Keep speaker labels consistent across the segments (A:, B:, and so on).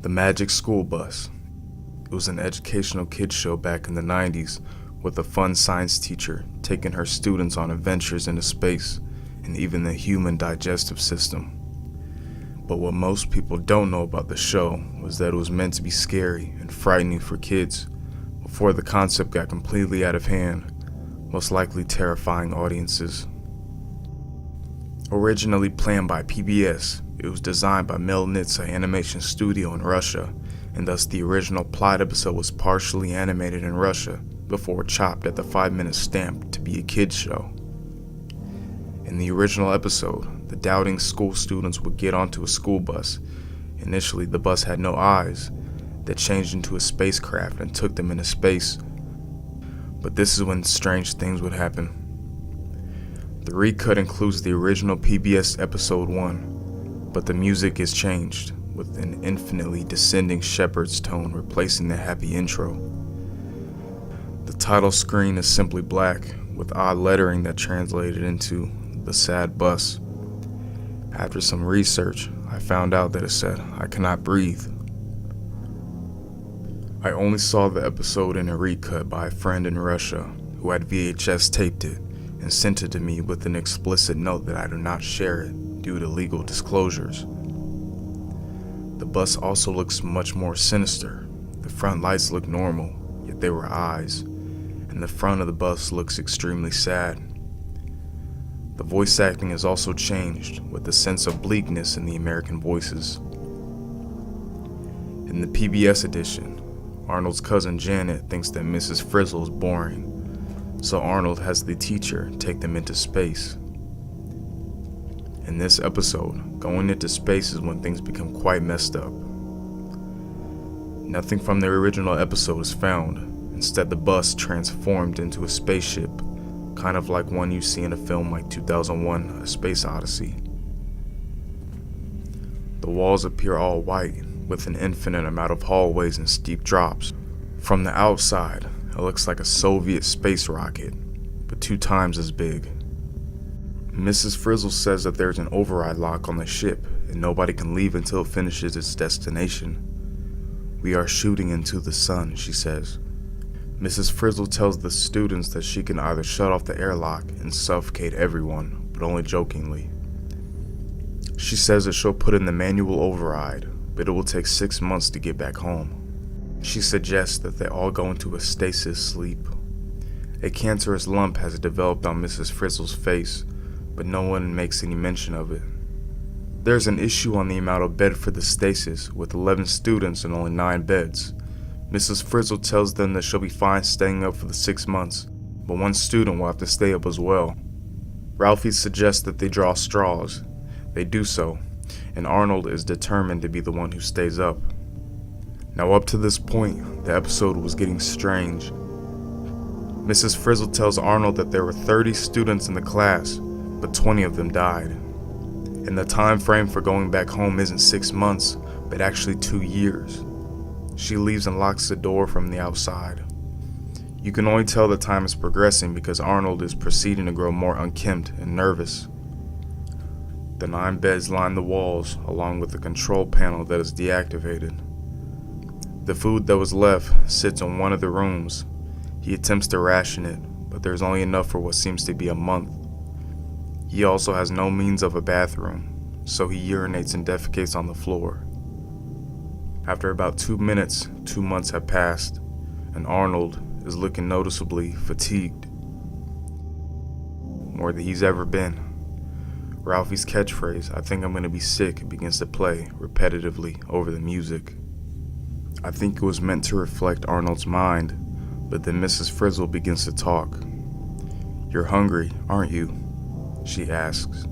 A: The Magic School Bus. It was an educational kids show back in the 90s with a fun science teacher taking her students on adventures into space and even the human digestive system. But what most people don't know about the show was that it was meant to be scary and frightening for kids before the concept got completely out of hand, most likely terrifying audiences. Originally planned by PBS, it was designed by Melnitsa Animation Studio in Russia, and thus the original plot episode was partially animated in Russia before chopped at the 5-minute stamp to be a kids show. In the original episode, the doubting school students would get onto a school bus. Initially, the bus had no eyes, that changed into a spacecraft and took them into space. But this is when strange things would happen. The recut includes the original PBS episode 1, but the music is changed, with an infinitely descending shepherd's tone replacing the happy intro. The title screen is simply black, with odd lettering that translated into "The Sad Bus." After some research, I found out that it said, "I cannot breathe." I only saw the episode in a recut by a friend in Russia who had VHS taped it and sent it to me with an explicit note that I do not share it due to legal disclosures. The bus also looks much more sinister. The front lights look normal, yet they were eyes, and the front of the bus looks extremely sad. The voice acting is also changed, with a sense of bleakness in the American voices. In the PBS edition, Arnold's cousin Janet thinks that Mrs. Frizzle is boring, so Arnold has the teacher take them into space. In this episode, going into space is when things become quite messed up. Nothing from the original episode is found. Instead, the bus transformed into a spaceship, kind of like one you see in a film like 2001: A Space Odyssey. The walls appear all white, with an infinite amount of hallways and steep drops. From the outside, it looks like a Soviet space rocket, but 2 times as big. Mrs. Frizzle says that there's an override lock on the ship, and nobody can leave until it finishes its destination. "We are shooting into the sun," she says. Mrs. Frizzle tells the students that she can either shut off the airlock and suffocate everyone, but only jokingly. She says that she'll put in the manual override, but it will take 6 months to get back home. She suggests that they all go into a stasis sleep. A cancerous lump has developed on Mrs. Frizzle's face, but no one makes any mention of it. There's an issue on the amount of bed for the stasis, with 11 students and only 9 beds. Mrs. Frizzle tells them that she'll be fine staying up for the 6 months, but 1 student will have to stay up as well. Ralphie suggests that they draw straws. They do so, and Arnold is determined to be the one who stays up. Now up to this point, the episode was getting strange. Mrs. Frizzle tells Arnold that there were 30 students in the class, but 20 of them died. And the time frame for going back home isn't 6 months, but actually 2 years. She leaves and locks the door from the outside. You can only tell the time is progressing because Arnold is proceeding to grow more unkempt and nervous. The 9 beds line the walls, along with the control panel that is deactivated. The food that was left sits in one of the rooms. He attempts to ration it, but there's only enough for what seems to be a month. He also has no means of a bathroom, so he urinates and defecates on the floor. After about 2 minutes, 2 months have passed, and Arnold is looking noticeably fatigued. More than he's ever been. Ralphie's catchphrase, "I think I'm gonna be sick," begins to play repetitively over the music. I think it was meant to reflect Arnold's mind, but then Mrs. Frizzle begins to talk. "You're hungry, aren't you?" she asks.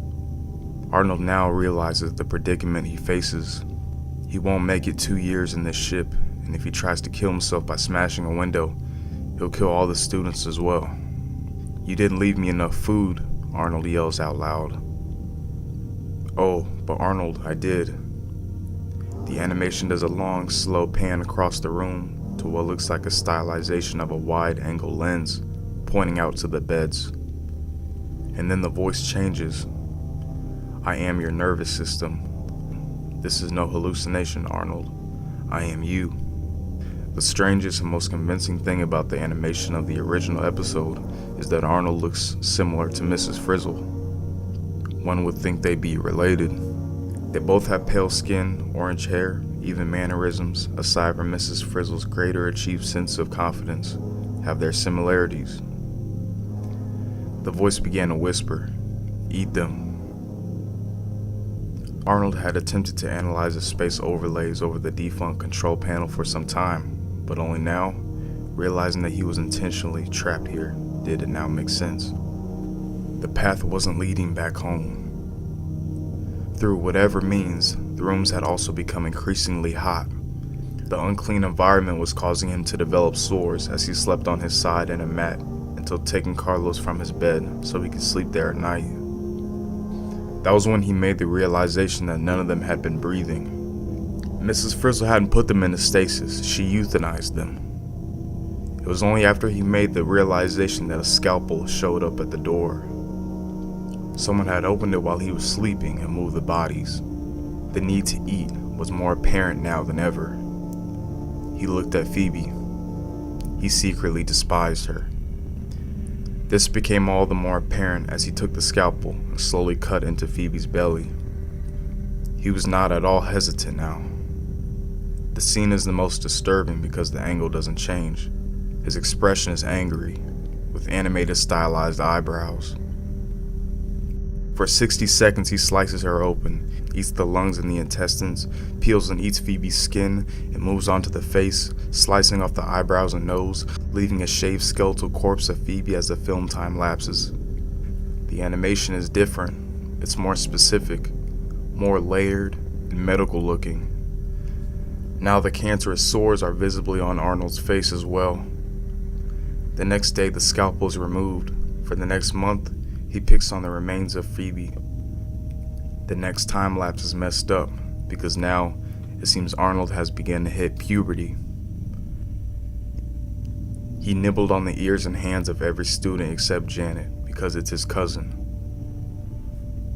A: Arnold now realizes the predicament he faces. He won't make it 2 years in this ship, and if he tries to kill himself by smashing a window, he'll kill all the students as well. "You didn't leave me enough food," Arnold yells out loud. "Oh, but Arnold, I did." The animation does a long, slow pan across the room to what looks like a stylization of a wide-angle lens pointing out to the beds. And then the voice changes. "I am your nervous system. This is no hallucination, Arnold. I am you. The strangest and most convincing thing about the animation of the original episode is that Arnold looks similar to Mrs. Frizzle. One would think they'd be related. They both have pale skin, orange hair, even mannerisms, aside from Mrs. Frizzle's greater achieved sense of confidence, have their similarities. The voice began to whisper, "Eat them." Arnold had attempted to analyze the space overlays over the defunct control panel for some time, but only now, realizing that he was intentionally trapped here, did it now make sense. The path wasn't leading back home. Through whatever means, the rooms had also become increasingly hot. The unclean environment was causing him to develop sores as he slept on his side in a mat until taking Carlos from his bed so he could sleep there at night. That was when he made the realization that none of them had been breathing. Mrs. Frizzle hadn't put them into stasis, she euthanized them. It was only after he made the realization that a scalpel showed up at the door. Someone had opened it while he was sleeping and moved the bodies. The need to eat was more apparent now than ever. He looked at Phoebe. He secretly despised her. This became all the more apparent as he took the scalpel and slowly cut into Phoebe's belly. He was not at all hesitant now. The scene is the most disturbing because the angle doesn't change. His expression is angry, with animated stylized eyebrows. For 60 seconds he slices her open, eats the lungs and the intestines, peels and eats Phoebe's skin, and moves on to the face, slicing off the eyebrows and nose, leaving a shaved skeletal corpse of Phoebe as the film time lapses. The animation is different. It's more specific, more layered, and medical looking. Now the cancerous sores are visibly on Arnold's face as well. The next day the scalpel is removed. For the next month, he picks on the remains of Phoebe. The next time lapse is messed up, because now it seems Arnold has begun to hit puberty. He nibbled on the ears and hands of every student except Janet, because it's his cousin.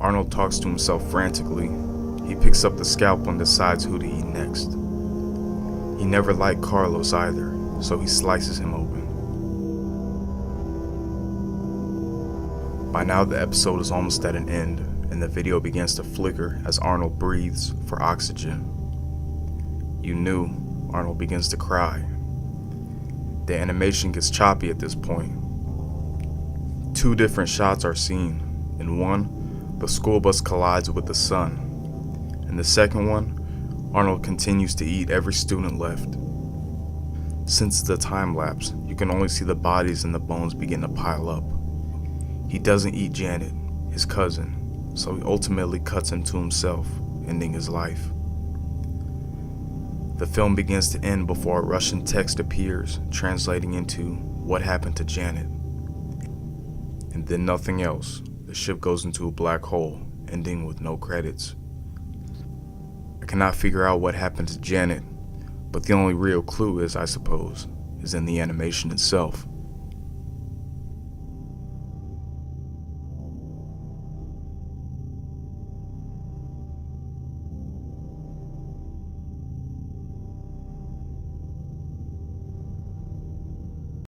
A: Arnold talks to himself frantically. He picks up the scalpel and decides who to eat next. He never liked Carlos either, so he slices him open. By now the episode is almost at an end, and the video begins to flicker as Arnold breathes for oxygen. You knew. Arnold begins to cry. The animation gets choppy at this point. 2 different shots are seen. In one, the school bus collides with the sun. In the second one, Arnold continues to eat every student left. Since the time lapse, you can only see the bodies and the bones begin to pile up. He doesn't eat Janet, his cousin, so he ultimately cuts into himself, ending his life. The film begins to end before a Russian text appears, translating into "What happened to Janet?" And then nothing else. The ship goes into a black hole, ending with no credits. I cannot figure out what happened to Janet, but the only real clue is, I suppose, is in the animation itself.